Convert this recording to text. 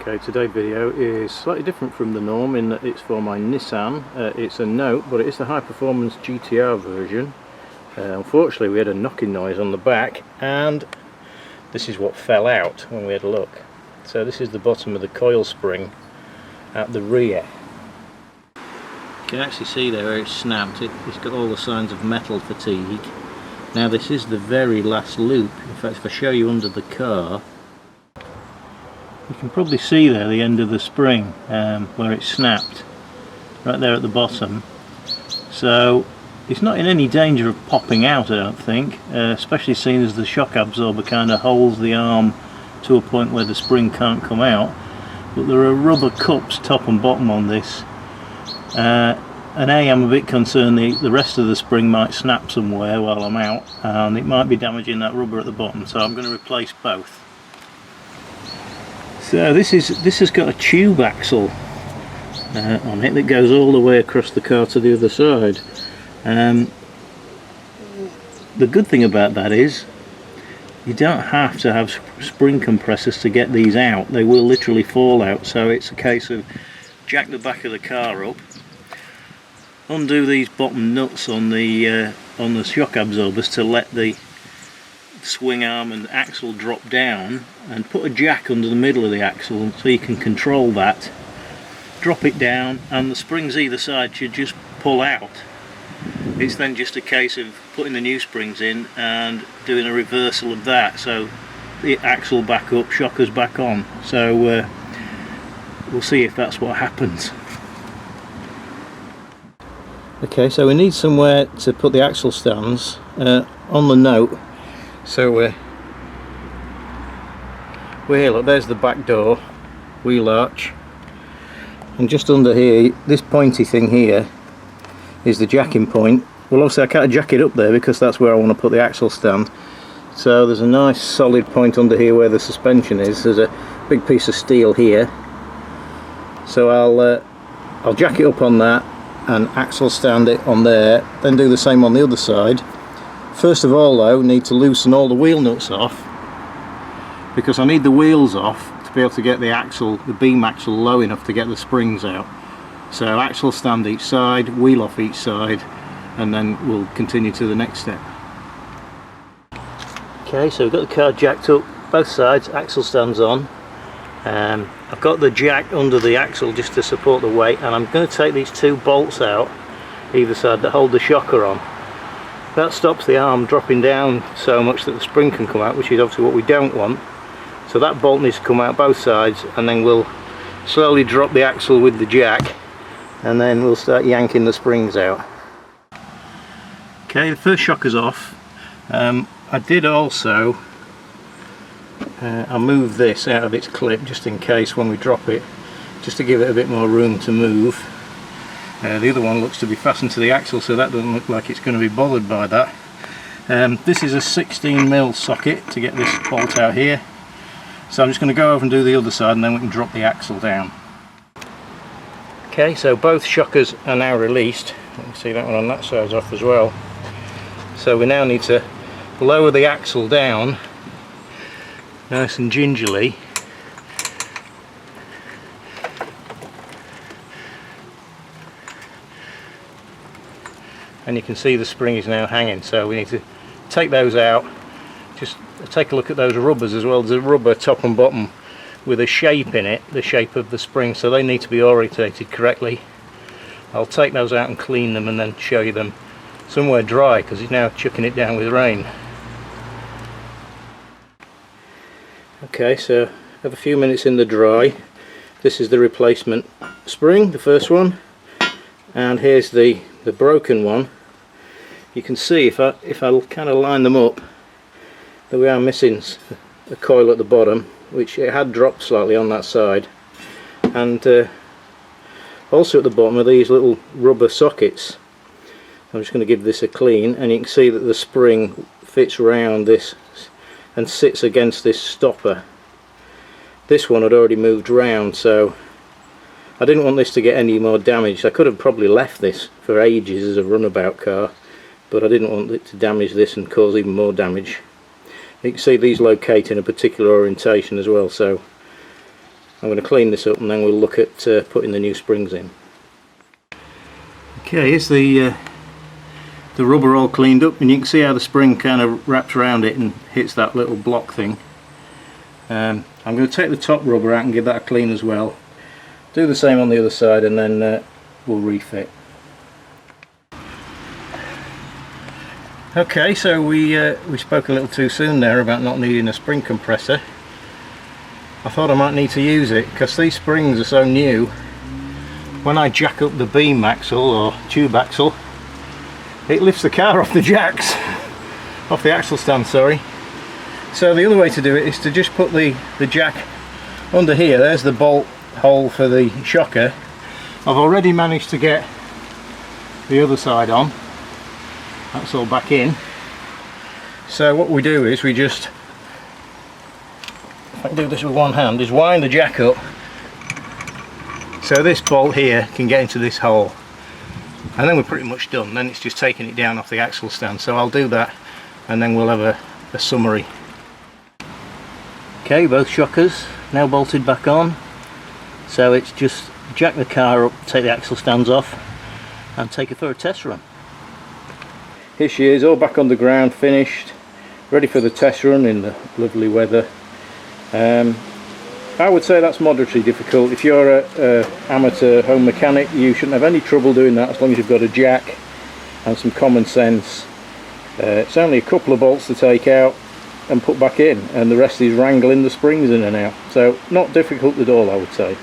Okay, today's video is slightly different from the norm in that it's for my Nissan. It's a Note, but it is the high performance GTR version. Unfortunately we had a knocking noise on the back and this is what fell out when we had a look. So this is the bottom of the coil spring at the rear. You can actually see there where it's snapped. It's got all the signs of metal fatigue. Now this is the very last loop. In fact, if I show you under the car, you can probably see there the end of the spring where it snapped, right there at the bottom. So it's not in any danger of popping out, I don't think, especially seeing as the shock absorber kind of holds the arm to a point where the spring can't come out. But there are rubber cups top and bottom on this, and I'm a bit concerned the rest of the spring might snap somewhere while I'm out and it might be damaging that rubber at the bottom, so I'm going to replace both. So this has got a tube axle on it that goes all the way across the car to the other side. The good thing about that is you don't have to have spring compressors to get these out. They will literally fall out, so it's a case of jack the back of the car up, undo these bottom nuts on the shock absorbers to let the swing arm and axle drop down, and put a jack under the middle of the axle so you can control that. Drop it down and the springs either side should just pull out. It's then just a case of putting the new springs in and doing a reversal of that, so the axle back up, shockers back on. So we'll see if that's what happens. Okay, so we need somewhere to put the axle stands on the Note. So we're here, look, there's the back door, wheel arch, and just under here, this pointy thing here is the jacking point. Well, obviously I can't jack it up there because that's where I want to put the axle stand. So there's a nice solid point under here where the suspension is. There's a big piece of steel here, so I'll jack it up on that and axle stand it on there, then do the same on the other side. First of all though, need to loosen all the wheel nuts off, because I need the wheels off to be able to get the beam axle low enough to get the springs out. So axle stand each side, wheel off each side, and then we'll continue to the next step. Okay, so we've got the car jacked up both sides, axle stands on. I've got the jack under the axle just to support the weight, and I'm going to take these two bolts out either side that hold the shocker on. That stops the arm dropping down so much that the spring can come out, which is obviously what we don't want. So that bolt needs to come out both sides, and then we'll slowly drop the axle with the jack, and then we'll start yanking the springs out. Okay, the first shocker's off. I did also I'll move this out of its clip just in case when we drop it, just to give it a bit more room to move. The other one looks to be fastened to the axle, so that doesn't look like it's going to be bothered by that. This is a 16mm socket to get this bolt out here, so I'm just going to go over and do the other side and then we can drop the axle down. Okay, so both shockers are now released. You can see that one on that side's off as well. So we now need to lower the axle down nice and gingerly. And you can see the spring is now hanging, so we need to take those out. Just take a look at those rubbers as well. There's a rubber top and bottom with a shape in it, the shape of the spring, so they need to be orientated correctly. I'll take those out and clean them and then show you them somewhere dry, because it's now chucking it down with rain. Okay, so have a few minutes in the dry. This is the replacement spring, the first one, and here's the broken one. You can see if I kind of line them up that we are missing a coil at the bottom, which it had dropped slightly on that side, and also at the bottom are these little rubber sockets. I'm just going to give this a clean, and you can see that the spring fits round this and sits against this stopper. This one had already moved round, so I didn't want this to get any more damaged. I could have probably left this for ages as a runabout car, but I didn't want it to damage this and cause even more damage. You can see these locate in a particular orientation as well, so I'm going to clean this up and then we'll look at putting the new springs in. Okay, here's the rubber all cleaned up, and you can see how the spring kind of wraps around it and hits that little block thing. I'm going to take the top rubber out and give that a clean as well. Do the same on the other side, and then we'll refit. Okay, so we spoke a little too soon there about not needing a spring compressor. I thought I might need to use it because these springs are so new. When I jack up the beam axle or tube axle, it lifts the car off the jacks, off the axle stand, sorry. So the other way to do it is to just put the jack under here. There's the bolt hole for the shocker. I've already managed to get the other side on. That's all back in. So what we do is we just, if I can do this with one hand, is wind the jack up so this bolt here can get into this hole, and then we're pretty much done. Then it's just taking it down off the axle stand. So I'll do that and then we'll have a summary. Okay, both shockers now bolted back on, so it's just jack the car up, take the axle stands off and take it for a test run. Here she is, all back on the ground, finished, ready for the test run in the lovely weather. I would say that's moderately difficult. If you're an amateur home mechanic, you shouldn't have any trouble doing that as long as you've got a jack and some common sense. It's only a couple of bolts to take out and put back in, and the rest is wrangling the springs in and out, so not difficult at all, I would say.